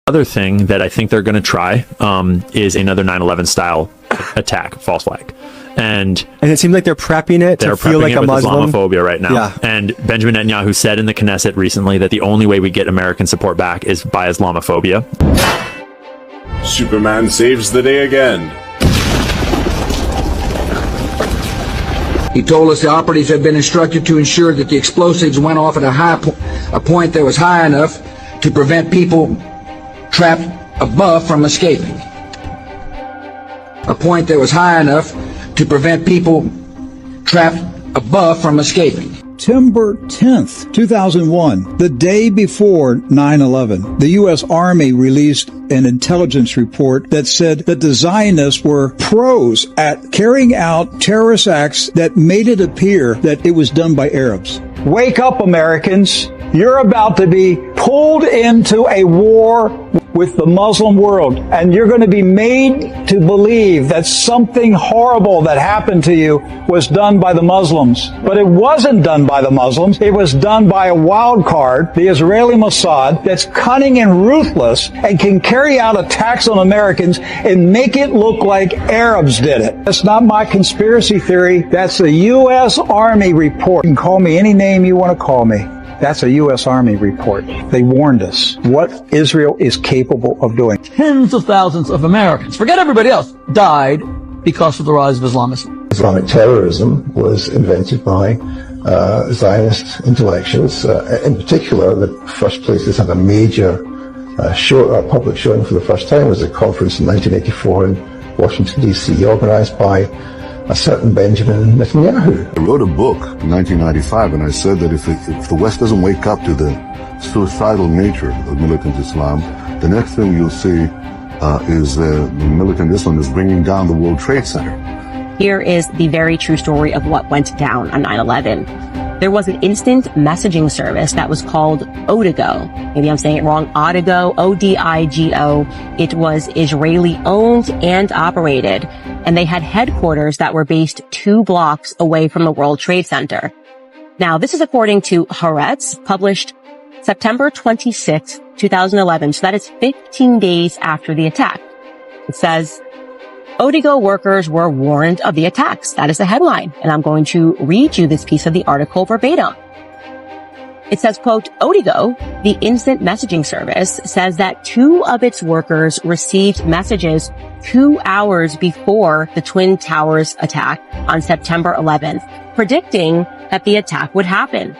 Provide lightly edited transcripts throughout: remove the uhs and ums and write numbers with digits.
Other thing that I think they're going to try is another 9/11 style attack, false flag. And it seems like they're prepping it to feel like a Muslim. Islamophobia right now. Yeah. And Benjamin Netanyahu said in the Knesset recently that the only way we get American support back is by Islamophobia. Superman saves the day again. He told us the operatives had been instructed to ensure that the explosives went off at a point that was high enough to prevent people trapped above from escaping. A point that was high enough to prevent people trapped above from escaping. September 10th, 2001, the day before 9/11, the U.S. Army released an intelligence report that said that the Zionists were pros at carrying out terrorist acts that made it appear that it was done by Arabs. Wake up, Americans. You're about to be pulled into a war with the Muslim world, and you're going to be made to believe that something horrible that happened to you was done by the Muslims. But it wasn't done by the Muslims. It was done by a wild card, the Israeli Mossad, that's cunning and ruthless and can carry out attacks on Americans and make it look like Arabs did it. That's not my conspiracy theory. That's a U.S. Army report. You can call me any name you want to call me. That's a U.S. Army report. They warned us what Israel is capable of doing. Tens of thousands of Americans, forget everybody else, died because of the rise of Islamism. Islamic terrorism was invented by Zionist intellectuals. In particular, the first place this had a major public showing for the first time was a conference in 1984 in Washington, D.C., organized by a certain Benjamin Netanyahu. I wrote a book in 1995, and I said that if the West doesn't wake up to the suicidal nature of militant Islam, the next thing you'll see is militant Islam is bringing down the World Trade Center. Here is the very true story of what went down on 9/11. There was an instant messaging service that was called Odigo. Maybe I'm saying it wrong. Odigo, O-D-I-G-O. It was Israeli owned and operated, and they had headquarters that were based 2 blocks away from the World Trade Center. Now, this is according to Haaretz, published September 26, 2011. So that is 15 days after the attack. It says, Odigo workers were warned of the attacks. That is the headline. And I'm going to read you this piece of the article verbatim. It says, quote, Odigo, the instant messaging service, says that 2 of its workers received messages 2 hours before the Twin Towers attack on September 11th, predicting that the attack would happen.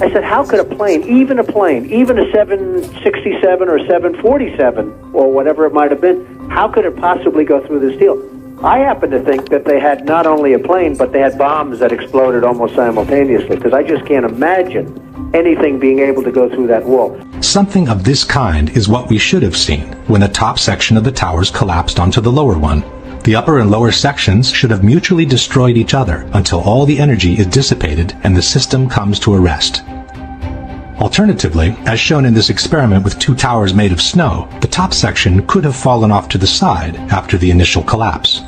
I said, how could a plane, even a 767 or 747 or whatever it might have been, how could it possibly go through this deal? I happen to think that they had not only a plane, but they had bombs that exploded almost simultaneously, because I just can't imagine anything being able to go through that wall. Something of this kind is what we should have seen when the top section of the towers collapsed onto the lower one. The upper and lower sections should have mutually destroyed each other until all the energy is dissipated and the system comes to a rest. Alternatively, as shown in this experiment with 2 towers made of snow, the top section could have fallen off to the side after the initial collapse.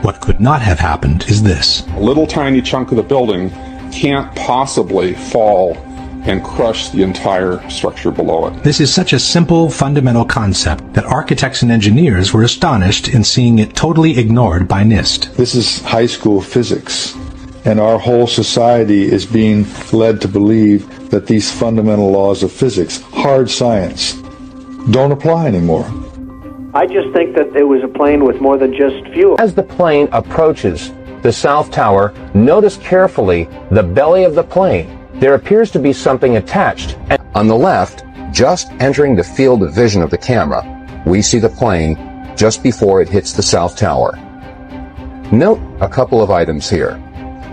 What could not have happened is this. A little tiny chunk of the building can't possibly fall and crush the entire structure below it. This is such a simple, fundamental concept that architects and engineers were astonished in seeing it totally ignored by NIST. This is high school physics, and our whole society is being led to believe that these fundamental laws of physics, hard science, don't apply anymore. I just think that it was a plane with more than just fuel. As the plane approaches the South Tower, notice carefully the belly of the plane. There appears to be something attached. On the left, just entering the field of vision of the camera, we see the plane just before it hits the South Tower. Note a couple of items here.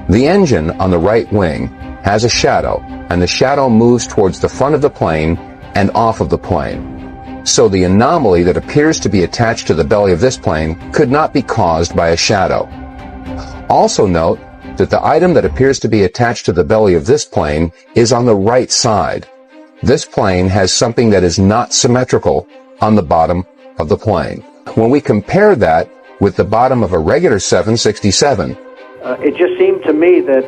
The engine on the right wing has a shadow, and the shadow moves towards the front of the plane and off of the plane. So the anomaly that appears to be attached to the belly of this plane could not be caused by a shadow. Also note that the item that appears to be attached to the belly of this plane is on the right side. This plane has something that is not symmetrical on the bottom of the plane. When we compare that with the bottom of a regular 767, it just seemed to me that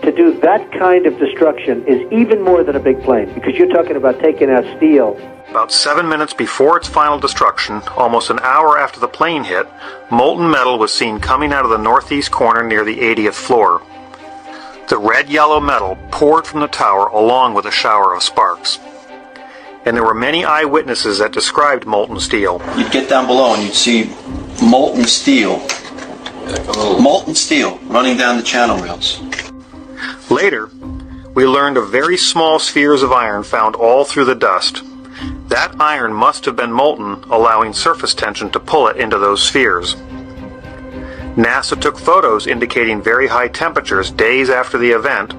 to do that kind of destruction is even more than a big plane, because you're talking about taking out steel. About 7 minutes before its final destruction, almost an hour after the plane hit, molten metal was seen coming out of the northeast corner near the 80th floor. The red-yellow metal poured from the tower along with a shower of sparks. And there were many eyewitnesses that described molten steel. You'd get down below and you'd see molten steel running down the channel rails. Later, we learned of very small spheres of iron found all through the dust. That iron must have been molten, allowing surface tension to pull it into those spheres. NASA took photos indicating very high temperatures days after the event,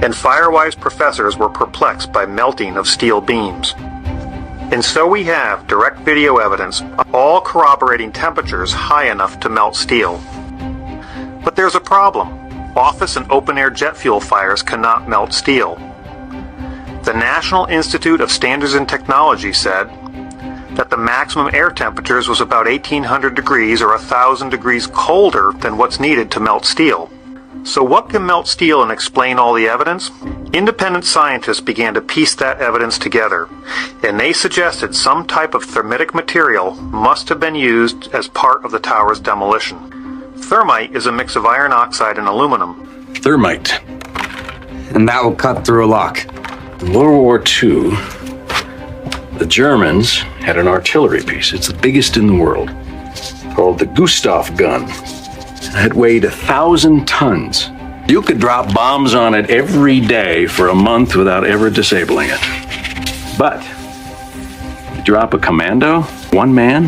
and Firewise professors were perplexed by melting of steel beams. And so we have direct video evidence, all corroborating temperatures high enough to melt steel. But there's a problem. Office and open-air jet fuel fires cannot melt steel. The National Institute of Standards and Technology said that the maximum air temperatures was about 1800 degrees or 1000 degrees colder than what's needed to melt steel. So what can melt steel and explain all the evidence? Independent scientists began to piece that evidence together, and they suggested some type of thermitic material must have been used as part of the tower's demolition. Thermite is a mix of iron oxide and aluminum. Thermite. And that will cut through a lock. In World War II, the Germans had an artillery piece. It's the biggest in the world, called the Gustav gun. It weighed 1,000 tons. You could drop bombs on it every day for a month without ever disabling it. But you drop a commando, one man,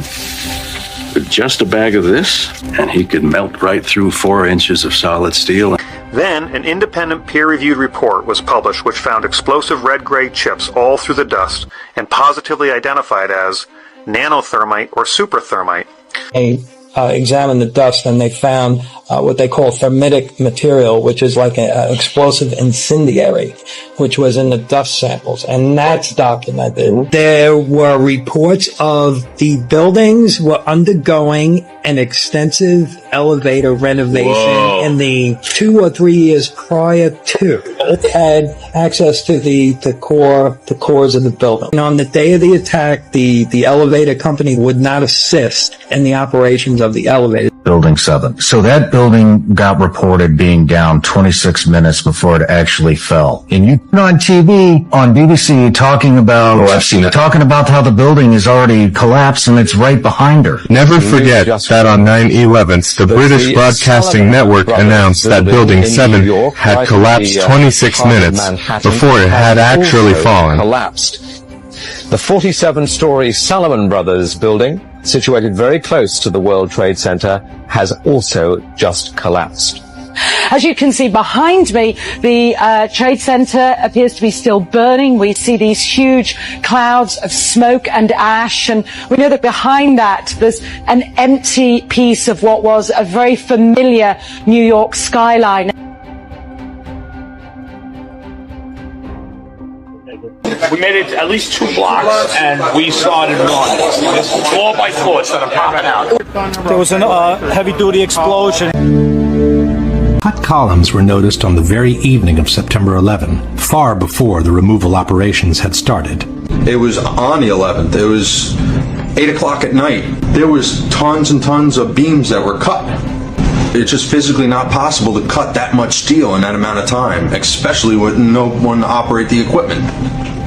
with just a bag of this, and he could melt right through 4 inches of solid steel. Then, an independent peer-reviewed report was published which found explosive red-gray chips all through the dust and positively identified as nanothermite or superthermite. They examined the dust and they found what they call thermitic material, which is like an explosive incendiary, which was in the dust samples, and that's documented. There were reports of the buildings were undergoing an extensive elevator renovation in the 2 or 3 years prior to. It had access to the cores of the building. And on the day of the attack, the elevator company would not assist in the operations of the elevator. Building 7. So that building got reported being down 26 minutes before it actually fell. And you on TV, on BBC, talking about, I've seen it. Talking about how the building is already collapsed and it's right behind her. Never forget that on 9/11, the British Broadcasting Network announced that Building 7 had collapsed 26 minutes before it had actually fallen. Collapsed. The 47-story Salomon Brothers building, situated very close to the World Trade Center, has also just collapsed. As you can see behind me, the Trade Center appears to be still burning. We see these huge clouds of smoke and ash, and we know that behind that there's an empty piece of what was a very familiar New York skyline. We made it at least 2 blocks, and we started running. It's floor by floor, instead of popping out. There was a heavy-duty explosion. Cut columns were noticed on the very evening of September 11, far before the removal operations had started. It was on the 11th. It was 8 o'clock at night. There was tons and tons of beams that were cut. It's just physically not possible to cut that much steel in that amount of time, especially with no one to operate the equipment.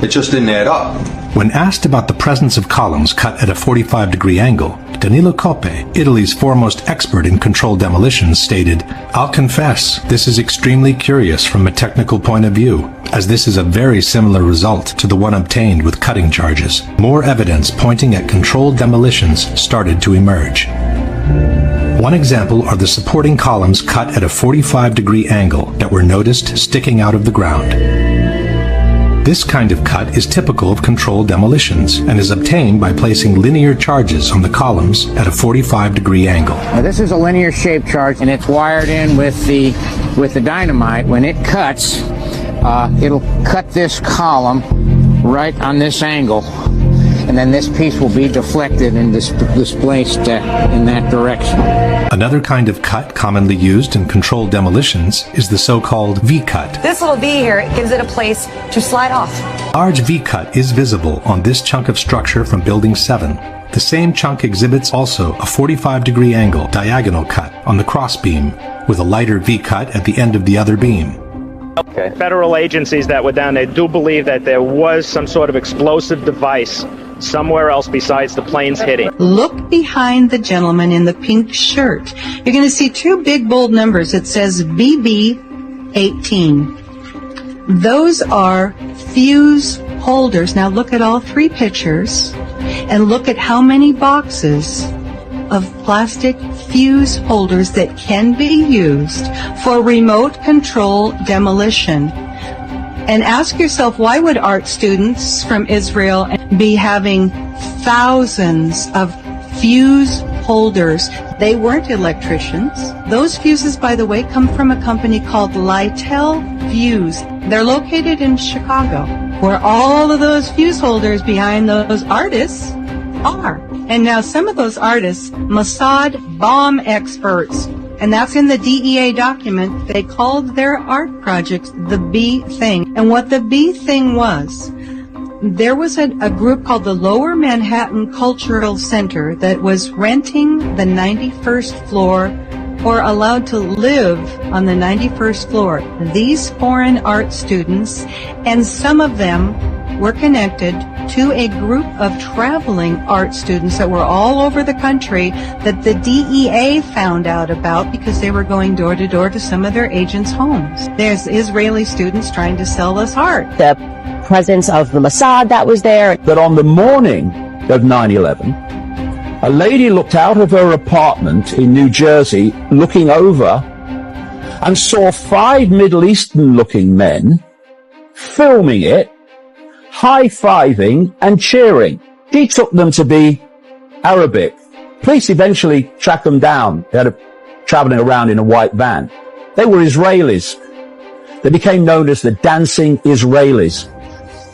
It just didn't add up. When asked about the presence of columns cut at a 45-degree angle, Danilo Coppe, Italy's foremost expert in controlled demolitions, stated, "I'll confess, this is extremely curious from a technical point of view, as this is a very similar result to the one obtained with cutting charges." More evidence pointing at controlled demolitions started to emerge. One example are the supporting columns cut at a 45-degree angle that were noticed sticking out of the ground. This kind of cut is typical of controlled demolitions and is obtained by placing linear charges on the columns at a 45-degree angle. Now this is a linear shaped charge, and it's wired in with the dynamite. When it cuts, it'll cut this column right on this angle. and then this piece will be deflected and displaced in that direction. Another kind of cut commonly used in controlled demolitions is the so-called V-cut. This little V here gives it a place to slide off. Large V-cut is visible on this chunk of structure from Building 7. The same chunk exhibits also a 45-degree angle diagonal cut on the crossbeam, with a lighter V-cut at the end of the other beam. Okay. Federal agencies that were down there do believe that there was some sort of explosive device somewhere else besides the planes hitting. Look behind the gentleman in the pink shirt. You're going to see two big bold numbers. It says BB-18. Those are fuse holders. Now look at all three pictures and look at how many boxes of plastic fuse holders that can be used for remote control demolition. And ask yourself, why would art students from Israel be having thousands of fuse holders? They weren't electricians. Those fuses, by the way, come from a company called Lytel Fuse. They're located in Chicago, where all of those fuse holders behind those artists are. And now some of those artists, Mossad bomb experts, and that's in the DEA document. They called their art project the B Thing. And what the B Thing was, there was a group called the Lower Manhattan Cultural Center that was renting the 91st floor or allowed to live on the 91st floor. These foreign art students, and some of them were connected to a group of traveling art students that were all over the country that the DEA found out about because they were going door to door to some of their agents' homes. There's Israeli students trying to sell us art. The presence of the Mossad that was there. That on the morning of 9/11, a lady looked out of her apartment in New Jersey looking over and saw 5 Middle Eastern looking men filming it, high-fiving and cheering. She took them to be Arabic. Police eventually tracked them down. They had traveling around in a white van. They were Israelis. They became known as the Dancing Israelis.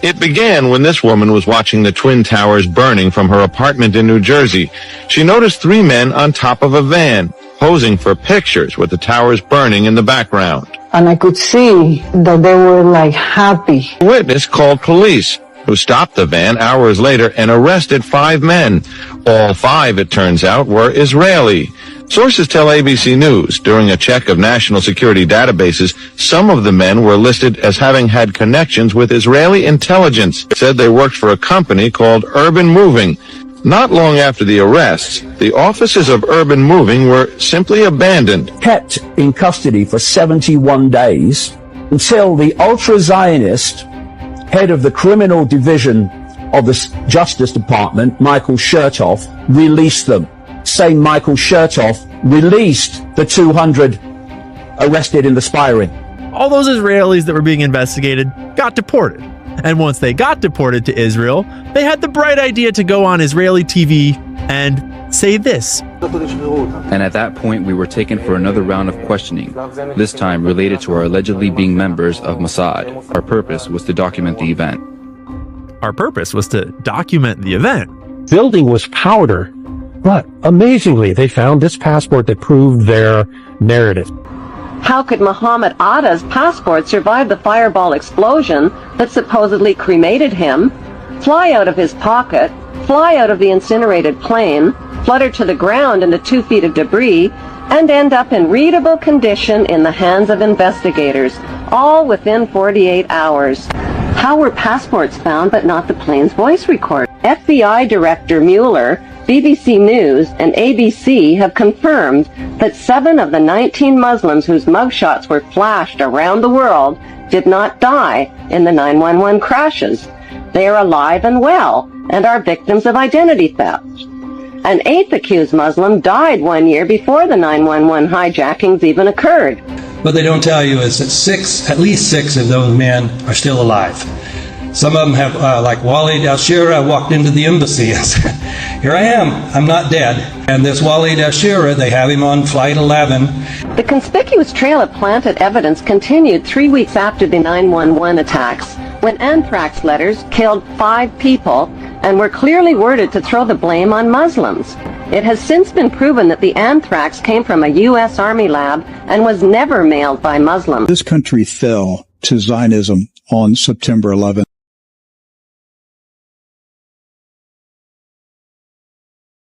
It began when this woman was watching the Twin Towers burning from her apartment in New Jersey. She noticed 3 men on top of a van, posing for pictures with the towers burning in the background. And I could see that they were like happy. A witness called police, who stopped the van hours later and arrested 5 men. All 5, it turns out, were Israeli. Sources tell ABC News, during a check of national security databases, some of the men were listed as having had connections with Israeli intelligence. It said they worked for a company called Urban Moving. Not long after the arrests, the offices of Urban Moving were simply abandoned. Kept in custody for 71 days until the ultra-Zionist head of the criminal division of the Justice Department, Michael Chertoff, released them. Same Michael Chertoff released the 200 arrested in the spy ring. All those Israelis that were being investigated got deported. And once they got deported to Israel, they had the bright idea to go on Israeli TV and say this. And at that point, we were taken for another round of questioning, this time related to our allegedly being members of Mossad. Our purpose was to document the event. Our purpose was to document the event. Building was powder, but amazingly, they found this passport that proved their narrative. How could Muhammad Atta's passport survive the fireball explosion that supposedly cremated him, fly out of his pocket, fly out of the incinerated plane, flutter to the ground into 2 feet of debris, and end up in readable condition in the hands of investigators, all within 48 hours? How were passports found but not the plane's voice recorder? FBI Director Mueller, BBC News, and ABC have confirmed that 7 of the 19 Muslims whose mugshots were flashed around the world did not die in the 911 crashes. They are alive and well and are victims of identity theft. An 8th accused Muslim died 1 year before the 911 hijackings even occurred. What they don't tell you is that at least six of those men are still alive. Some of them have, like Walid al-Shira, walked into the embassy and said, "Here I am, I'm not dead." And this Walid al-Shira, they have him on Flight 11. The conspicuous trail of planted evidence continued 3 weeks after the 911 attacks, when anthrax letters killed 5 people and were clearly worded to throw the blame on Muslims. It has since been proven that the anthrax came from a U.S. Army lab and was never mailed by Muslims. This country fell to Zionism on September 11th.